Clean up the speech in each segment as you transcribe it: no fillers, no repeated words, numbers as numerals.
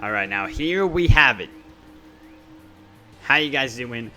All right, now here we have it. How you guys doing?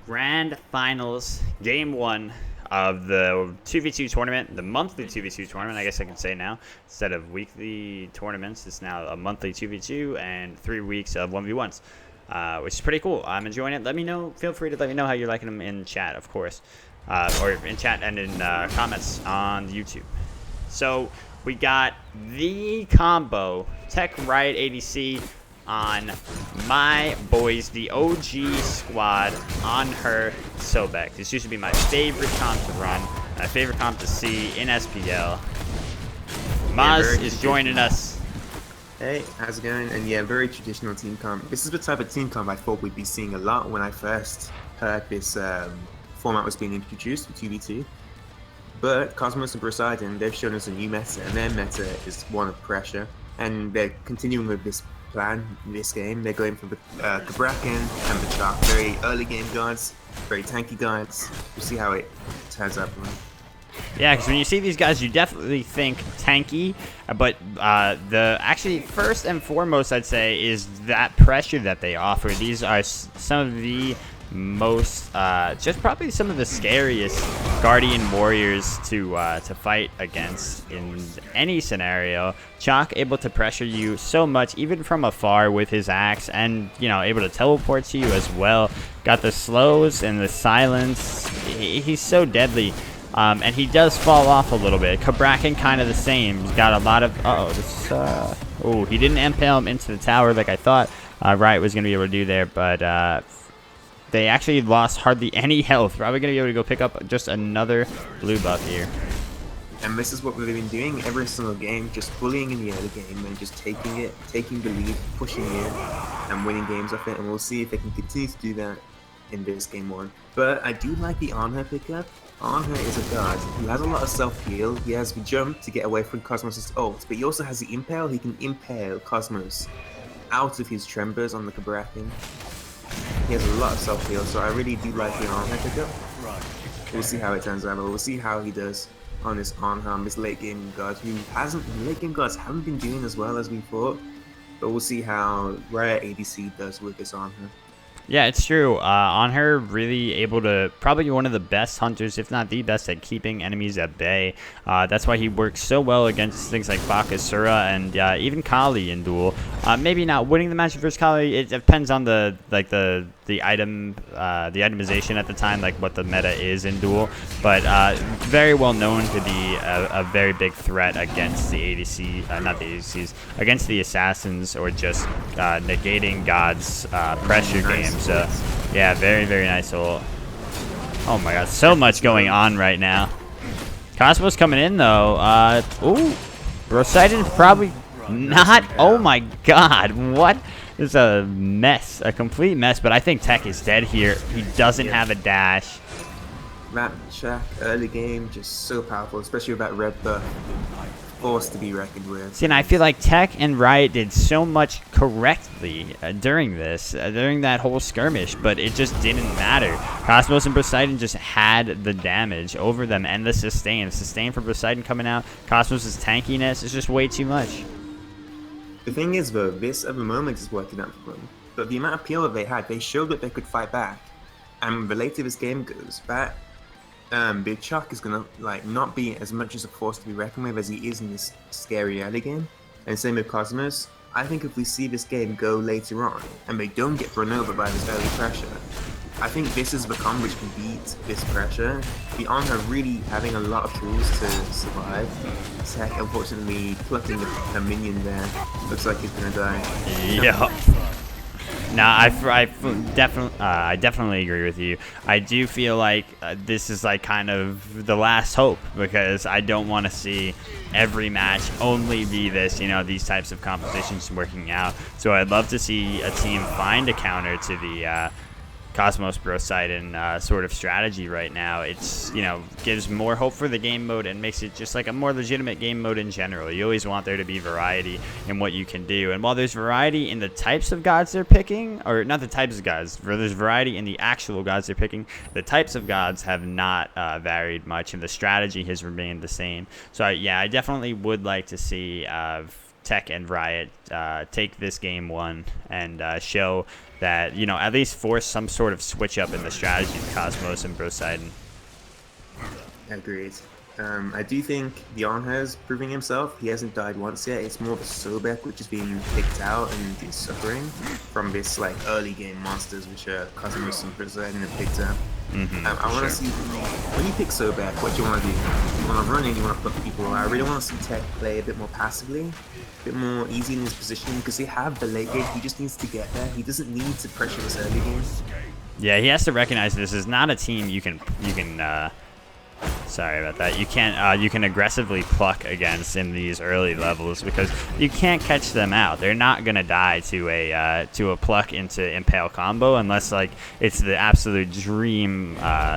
Grand Finals, Game 1 of the 2v2 tournament, the monthly 2v2 tournament, I guess I can say now. Instead of weekly tournaments, it's now a monthly 2v2 and 3 weeks of 1v1s, which is pretty cool. I'm enjoying it. Let me know. Feel free to let me know how you're liking them in chat, of course, or in chat and in comments on YouTube. So we got the combo, Tech Riot ADC on my boys, the OG squad, Anhur Sobek. This used to be my favorite comp to run, my favorite comp to see in SPL. Maz is joining us. Hey, how's it going? And yeah, very traditional team comp. This is the type of team comp I thought we'd be seeing a lot when I first heard this format was being introduced for 2v2. But Cosmos and Poseidon, they've shown us a new meta, and their meta is one of pressure. And they're continuing with this plan in this game. They're going for the Cabrakan and the Chaac. Very early game guards, very tanky guards. We'll see how it turns out for them. Yeah, because when you see these guys, you definitely think tanky, but the actually first and foremost, I'd say, is that pressure that they offer. These are some of the most, just probably some of the scariest Guardian warriors to fight against in any scenario. Chaac able to pressure you so much, even from afar with his axe, and able to teleport to you as well. Got the slows and the silence. He's so deadly. And he does fall off a little bit. Cabrakan kind of the same. He's got a lot of... oh, he didn't impale him into the tower like I thought Riot was going to be able to do there, but they actually lost hardly any health. Probably going to be able to go pick up just another blue buff here. And this is what we've been doing every single game, just bullying in the early game and just taking the lead, pushing it, and winning games off it. And we'll see if they can continue to do that in this game 1. But I do like the Anhur pickup. Anhur is a guard who has a lot of self-heal. He has the jump to get away from Cosmos' ult, but he also has the impale. He can impale Cosmos out of his trembers on the Cabrakan. He has a lot of self-heal, so I really do like the Anhur pickup. We'll see how it turns out, but we'll see how he does on this Anhur, this late-game guard, who late-game guards haven't been doing as well as we thought. But we'll see how Riot ADC does with this Anhur. Yeah, it's true. Anhur really able to, probably one of the best hunters, if not the best, at keeping enemies at bay. That's why he works so well against things like Bakasura and even Kali in Duel. Maybe not winning the match versus Kali. It depends on the itemization at the time, like what the meta is in Duel. But very well known to be a very big threat against the ADC, not the ADCs, against the assassins, or just negating God's pressure game. So, yeah, very, very nice ult. Oh my god, so much going on right now. Cosmos coming in, though. Ooh, Poseidon's probably not. Oh my god, what? This is a mess, a complete mess, but I think Tech is dead here. He doesn't have a dash. That Chaac early game, just so powerful, especially with that red buff. Force to be reckoned with. See, and I feel like Tech and Riot did so much correctly during that whole skirmish, but it just didn't matter. Cosmos and Poseidon just had the damage over them, and the sustain. Sustain for Poseidon coming out. Cosmos' tankiness is just way too much. The thing is, though, this at the moment is working out for them. But the amount of PL that they had, they showed that they could fight back. And the later this game goes, that Big Chaac is gonna not be as much as a force to be reckoned with as he is in this scary early game. And same with Cosmos. I think if we see this game go later on and they don't get run over by this early pressure, I think this is the combo which can beat this pressure. The Anhur really having a lot of tools to survive. Tech unfortunately plucking a minion there. Looks like he's gonna die. Yeah. No, I definitely agree with you. I do feel like this is like kind of the last hope, because I don't want to see every match only be this, these types of competitions working out. So I'd love to see a team find a counter to the Cosmos Poseidon sort of strategy right now. It's, gives more hope for the game mode and makes it just like a more legitimate game mode in general. You always want there to be variety in what you can do. And while there's variety in the types of gods they're picking, or not the types of gods, there's variety in the actual gods they're picking, the types of gods have not varied much, and the strategy has remained the same. So yeah, I definitely would like to see Tech and Riot take this game one and show that, you know, at least force some sort of switch up in the strategy of Cosmos and Brosidon. Agreed. I do think Bjorn has proving himself. He hasn't died once yet. It's more of a Sobek which is being picked out and is suffering from this like early game monsters which are Cosmos and Brosidon have picked up. I want to see, when you pick Sobek, what do you want to do? You want to run in, you want to put people. I really want to see Tech play a bit more passively, a bit more easy in his position, because they have the late game. He just needs to get there. He doesn't need to pressure this early game. Yeah, he has to recognize this is not a team you can sorry about that. You can aggressively pluck against in these early levels because you can't catch them out. They're not gonna die to a pluck into impale combo unless like it's the absolute dream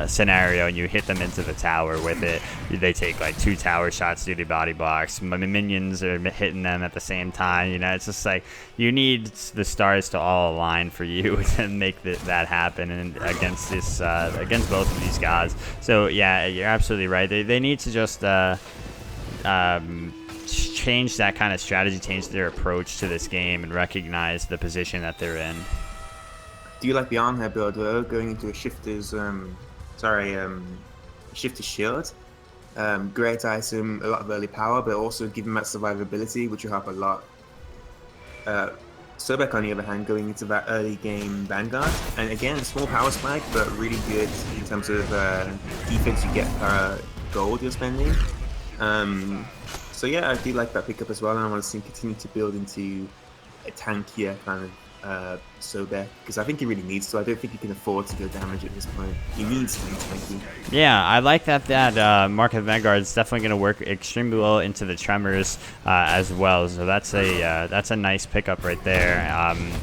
scenario and you hit them into the tower with it. They take like 2 tower shots due to body blocks. Minions are hitting them at the same time. You know, it's just like you need the stars to all align for you to make that happen and against both of these guys. So yeah, you're absolutely right. They need to just change that kind of strategy, change their approach to this game, and recognize the position that they're in. Do you like the Anhur build though, going into a shifter's shifter shield? Great item, a lot of early power, but also giving that survivability, which will help a lot. Sobek, on the other hand, going into that early game Vanguard, and again, small power spike, but really good in terms of defense you get per gold you're spending. So yeah, I do like that pickup as well, and I want to see him continue to build into a tankier kind of Sobek, because I think he really needs to. I don't think he can afford to go damage at this point. He needs to be tanky. Yeah, I like that Mark of Vanguard is definitely going to work extremely well into the Tremors as well. So that's a nice pickup right there.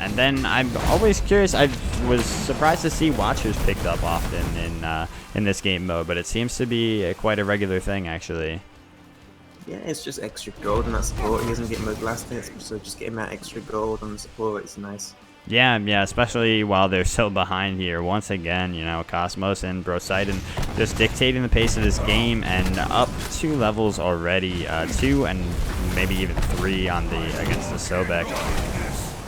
And then I'm always curious. I was surprised to see Watchers picked up often in this game mode, but it seems to be quite a regular thing actually. Yeah, it's just extra gold on that support. He doesn't get most last hits, so just getting that extra gold on the support is nice. Yeah, especially while they're so behind here. Once again, you know, Cosmos and Brosidon just dictating the pace of this game, and up 2 levels already, 2 and maybe even 3 on against the Sobek.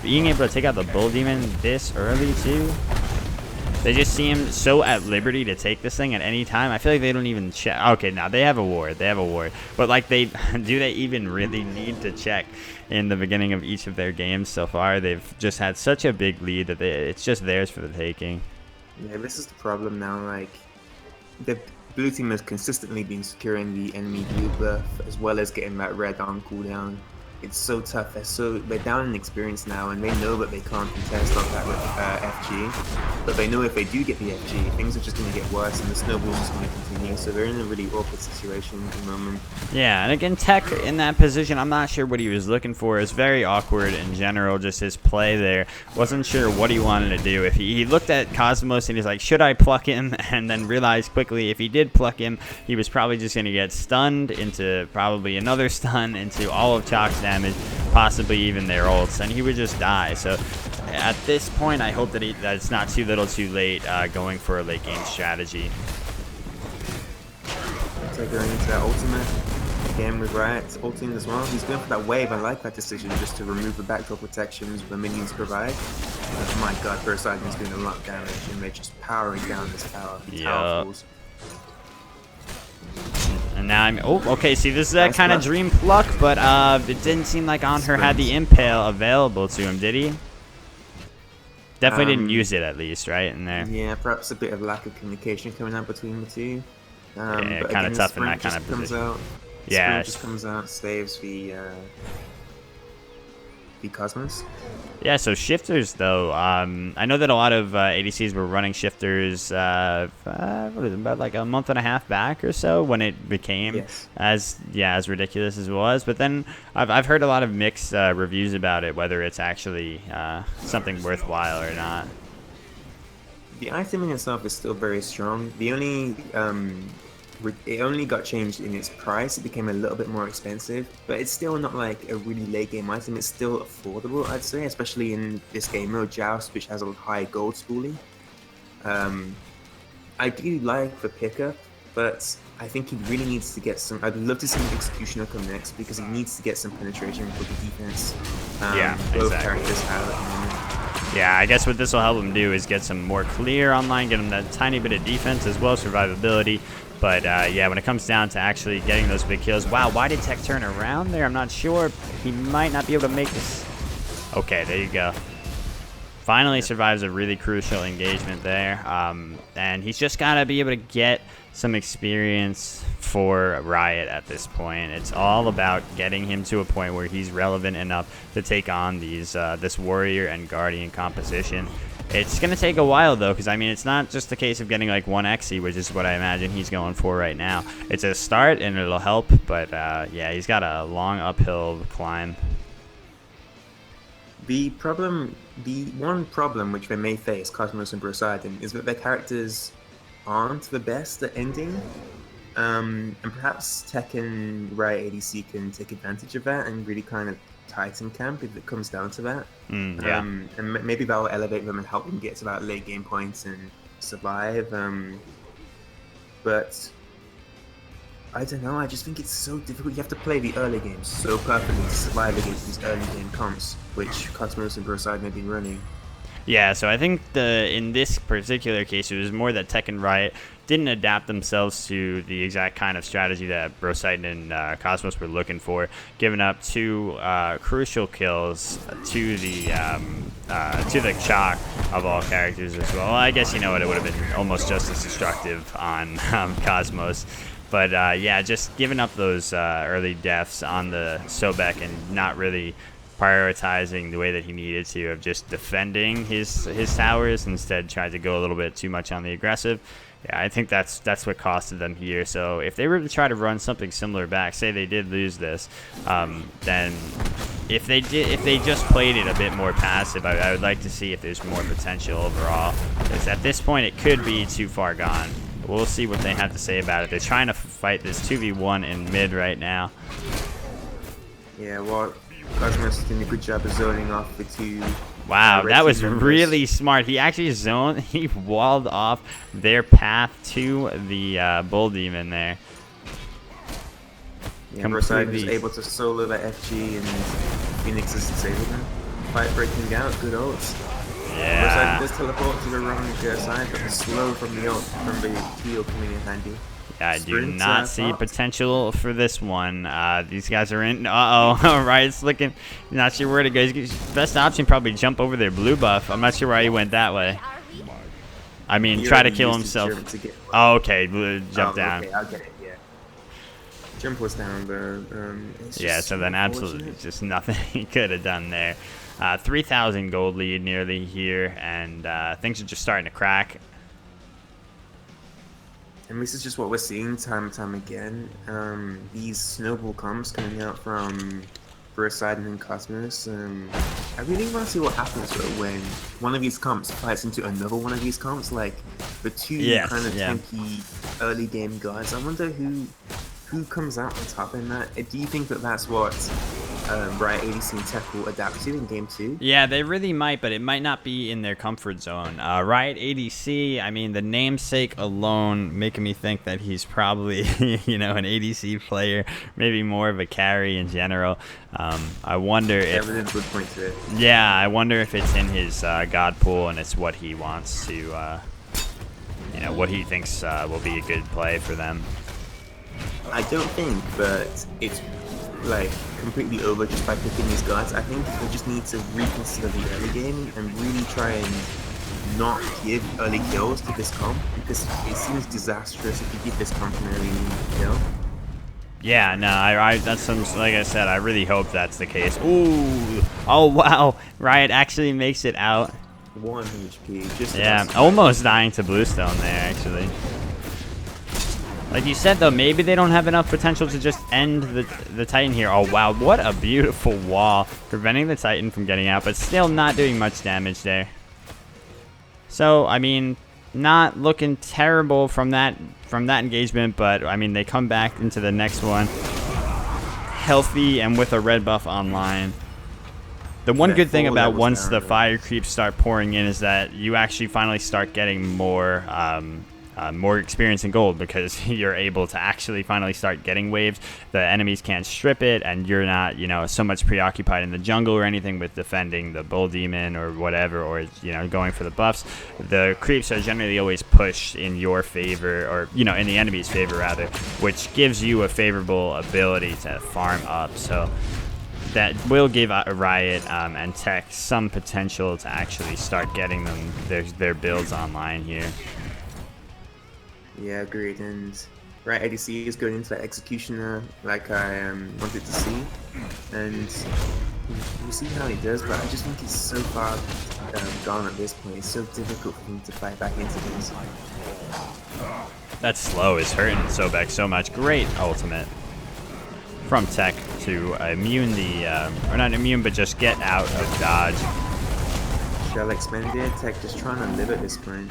Being able to take out the Bull Demon this early too. They just seem so at liberty to take this thing at any time. I feel like they don't even check. Okay, now they have a ward. But like, do they even really need to check in the beginning of each of their games so far? They've just had such a big lead that it's just theirs for the taking. Yeah, this is the problem now. Like, the blue team has consistently been securing the enemy blue buff as well as getting that red on cooldown. It's so tough. They're down in experience now, and they know that they can't contest off that with FG. But they know if they do get the FG, things are just going to get worse, and the snowball's just going to continue. So they're in a really awkward situation at the moment. Yeah, and again, Tech in that position, I'm not sure what he was looking for. It's very awkward in general, just his play there. Wasn't sure what he wanted to do. If he looked at Cosmos and he's like, should I pluck him? And then realized quickly if he did pluck him, he was probably just going to get stunned into probably another stun into all of Chaac's damage, possibly even their ults, and he would just die. So at this point, I hope that it's not too little too late going for a late game strategy. So going into that ultimate again with Riot ulting as well. He's going for that wave. I like that decision, just to remove the backdoor protections the minions provide. Oh my god, Brosidon's doing a lot of damage, and they're just powering down this tower. Tower falls. And now okay, see, this is that kind of dream pluck, but it didn't seem like Anhur had the impale available to him, did he? Definitely didn't use it, at least, right, in there. Yeah, perhaps a bit of lack of communication coming out between the two. Yeah, kind of tough in that kind of position. Yeah, just comes out, saves the Cosmos. Yeah, so shifters though, I know that a lot of ADCs were running shifters about like a month and a half back or so when it became as ridiculous as it was. But then I've heard a lot of mixed reviews about it, whether it's actually something worthwhile or not. The item in itself is still very strong. The only it only got changed in its price. It became a little bit more expensive, but it's still not like a really late game item. It's still affordable, I'd say, especially in this game mode Joust, which has a high gold schooling. I do like the pickup. but I think he really needs to get some. I'd love to see Executioner come next because he needs to get some penetration for the defense. Yeah, both exactly. characters have at the moment. Yeah, I guess what this will help him do is get some more clear online, get him that tiny bit of defense as well as survivability. But yeah, when it comes down to actually getting those big kills, wow, why did Tech turn around there? I'm not sure. He might not be able to make this. Okay, there you go. Finally survives a really crucial engagement there. And he's just got to be able to get some experience for Riot at this point. It's all about getting him to a point where he's relevant enough to take on these this Warrior and Guardian composition. It's going to take a while, though, because, I mean, it's not just a case of getting, like, 1xe, which is what I imagine he's going for right now. It's a start, and it'll help, but, yeah, he's got a long uphill climb. The one problem which they may face, Cosmos and Brosidon, is that their characters aren't the best at ending. And perhaps Tech and Riot ADC can take advantage of that and really kind of tighten camp if it comes down to that. Yeah. And maybe that will elevate them and help them get to that late game points and survive. But I don't know, I just think it's so difficult. You have to play the early games so perfectly to survive against these early game comps, which Cosmos and Brosidon have been running. Yeah, so I think in this particular case, it was more that Tech and Riot didn't adapt themselves to the exact kind of strategy that Brosidon and Cosmos were looking for, giving up two crucial kills to the Chaac of all characters as well. I guess, you know what, it would have been almost just as destructive on Cosmos. But yeah, just giving up those early deaths on the Sobek and not really prioritizing the way that he needed to, of just defending his towers, instead tried to go a little bit too much on the aggressive. Yeah, I think that's what costed them here. So if they were to try to run something similar back, say they did lose this, then if they just played it a bit more passive, I would like to see if there's more potential overall. Because at this point, it could be too far gone. We'll see what they have to say about it. They're trying to fight this 2v1 in mid right now. Yeah, well, Cosmos is doing a good job of zoning off the two. Wow, that was really smart. He actually he walled off their path to the Bull Demon there. Yeah, Brosidon was able to solo that FG and Phoenix is disabled him. Fight breaking out, good ults. Yeah. Brosidon does teleport to the wrong side, but the slow from the ult, from the heal coming in handy. Yeah, I do not see potential for this one. These guys are in. Uh-oh. Riot's looking. Not sure where to go. Best option, probably jump over their blue buff. I'm not sure why he went that way. I mean, try to kill himself. Oh, okay. Blue jumped down. Okay, I'll get it, yeah. Jump was down, but yeah, so then absolutely just nothing he could have done there. 3,000 gold lead nearly here, and things are just starting to crack. And this is just what we're seeing time and time again. These snowball comps coming out from Brosidon and Cosmos. I really want to see what happens when one of these comps fights into another one of these comps. Like the two kind of tanky early game guys. I wonder who comes out on top in that. Do you think that that's what Riot ADC and Tech will adapt to in Game 2? Yeah, they really might, but it might not be in their comfort zone. Riot ADC, I mean, the namesake alone making me think that he's probably, you know, an ADC player, maybe more of a carry in general. I wonder if... Evidence would point to it. Yeah, I wonder if it's in his God pool and it's what he wants to, you know, what he thinks will be a good play for them. I don't think that it's like completely over just by picking these guys. I think they just need to reconsider the early game and really try and not give early kills to this comp, because it seems disastrous if you give this comp an early kill. Yeah, no, that sounds, like I said, I really hope that's the case. Ooh, oh wow, Riot actually makes it out. 1 HP, just almost dying to Bluestone there actually. Like you said, though, maybe they don't have enough potential to just end the Titan here. Oh, wow. What a beautiful wall. Preventing the Titan from getting out, but still not doing much damage there. So, I mean, not looking terrible from that engagement, but, I mean, they come back into the next one healthy and with a red buff online. The one good thing about once the fire creeps start pouring in is that you actually finally start getting more... more experience in gold because you're able to actually finally start getting waves. The enemies can't strip it, and you're not, you know, so much preoccupied in the jungle or anything with defending the bull demon or whatever, or, you know, going for the buffs. The creeps are generally always pushed in your favor, or, you know, in the enemy's favor rather, which gives you a favorable ability to farm up. So that will give Riot and Tech some potential to actually start getting them their builds online here. Yeah, agreed. And Riot ADC is going into that executioner like I wanted to see, and we'll see how he does. But I just think he's so far gone at this point. It's so difficult for him to fight back into this. That slow is hurting Sobek so much. Great ultimate from Tech to immune the, or not immune, but just get out of dodge. Shell expended, Tech just trying to live at this point.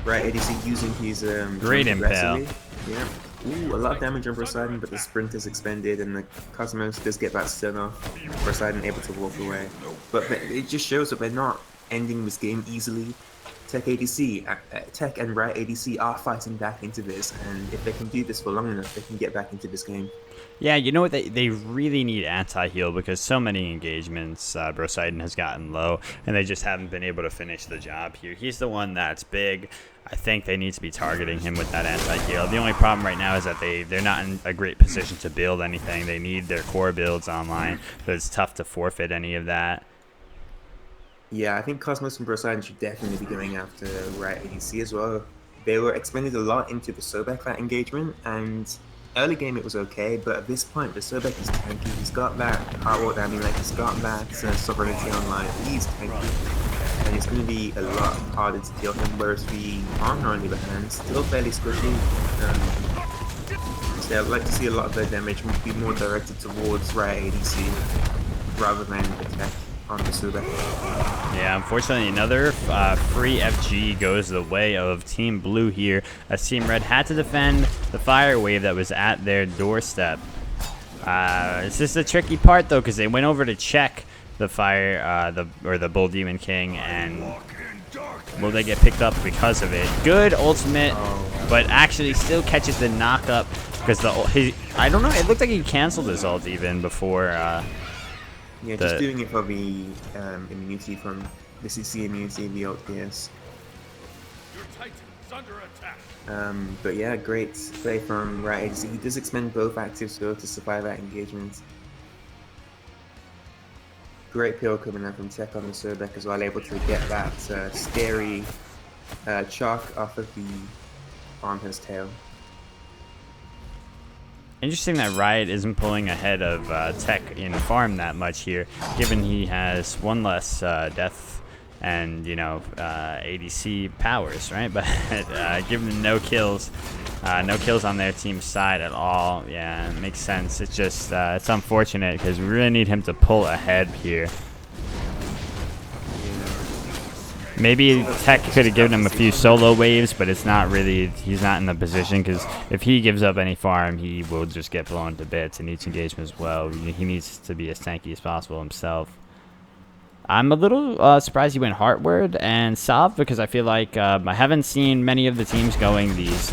Riot ADC using his great impale. Yeah. Ooh, a lot of damage on Poseidon, but the sprint is expended and the Cosmos does get that stun off. Poseidon able to walk away. But it just shows that we're not ending this game easily. Tech and Riot ADC are fighting back into this, and if they can do this for long enough, they can get back into this game. Yeah, you know what? They really need anti-heal because so many engagements Poseidon has gotten low, and they just haven't been able to finish the job here. He's the one that's big. I think they need to be targeting him with that anti-heal. The only problem right now is that they're not in a great position to build anything. They need their core builds online, so it's tough to forfeit any of that. Yeah, I think Cosmos and Poseidon should definitely be going after Riot ADC as well. They were expended a lot into the Sobek that engagement, and early game it was okay, but at this point the Sobek is tanky. He's got that Heartward Amulet, he's got that Sovereignty online. He's tanky, and it's going to be a lot harder to kill him, whereas the Anhur on the other hand, still fairly squishy. So I'd like to see a lot of their damage be more directed towards Riot ADC rather than attack on the Sobek. Yeah, unfortunately another free FG goes the way of Team Blue here, as Team Red had to defend the fire wave that was at their doorstep. It's just a tricky part though, because they went over to check the fire, the Bull Demon King, and will they get picked up because of it? Good ultimate, but actually still catches the knock up because I don't know, it looked like he canceled his ult even before. Yeah, just doing it for the immunity from the CC immunity, the ult, yes. But yeah, great play from Riot ADC. He does expend both actives though to survive that engagement. Great peel coming out from Tech on the Sobek as well, able to get that scary Chaac off of the Anhur's tail. Interesting that Riot isn't pulling ahead of Tech in farm that much here, given he has one less death and, you know, ADC powers, right? But given them no kills on their team's side at all, yeah, it makes sense. It's just, it's unfortunate because we really need him to pull ahead here. Maybe Tech could have given him a few solo waves, but it's not really, he's not in the position, because if he gives up any farm, he will just get blown to bits in each engagement as well. He needs to be as tanky as possible himself. I'm a little surprised he went Heartward and Salve, because I feel like I haven't seen many of the teams going these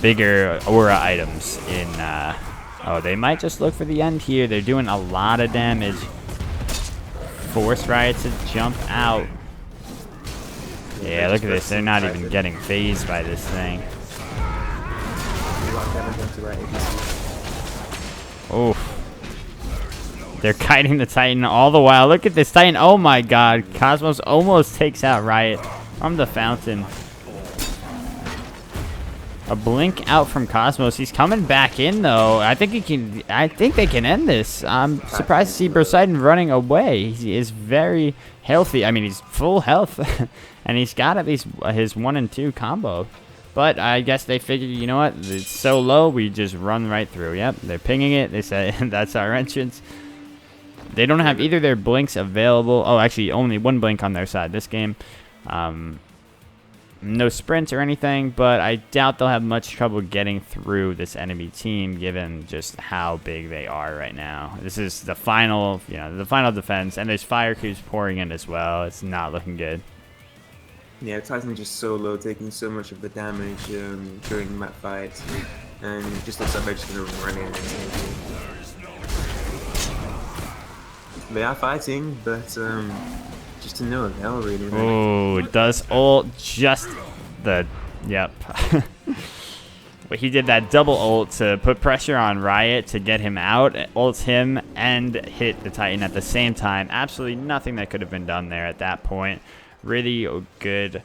bigger aura items in, oh, they might just look for the end here. They're doing a lot of damage. Force Riot to jump out. Yeah, look at this. They're not even getting phased by this thing. Oh. They're kiting the Titan all the while. Look at this Titan. Oh my god. Cosmos almost takes out Riot from the fountain. A blink out from Cosmos. He's coming back in though. I think they can end this. I'm surprised to see Poseidon running away. He is very healthy. I mean, he's full health. And he's got at least his 1 and 2 combo. But I guess they figured, you know what? It's so low, we just run right through. Yep, they're pinging it. They say that's our entrance. They don't have either their blinks available. Oh, actually, only one blink on their side this game. No sprint or anything, but I doubt they'll have much trouble getting through this enemy team, given just how big they are right now. This is the final, the final defense, and there's fire creeps pouring in as well. It's not looking good. Yeah, Titan just so low, taking so much of the damage during map fights, and it just looks like they're just gonna run in and take it. They are fighting, but just to no avail really. Oh, does ult just the yep. But he did that double ult to put pressure on Riot to get him out, ults him, and hit the Titan at the same time. Absolutely nothing that could have been done there at that point. Really good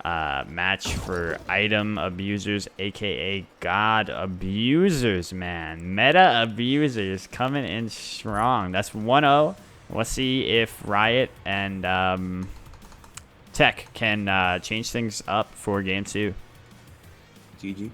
match for item abusers, aka god abusers, man. Meta abusers coming in strong. That's 1-0. Let's see if Riot and Tech can change things up for game 2. GG.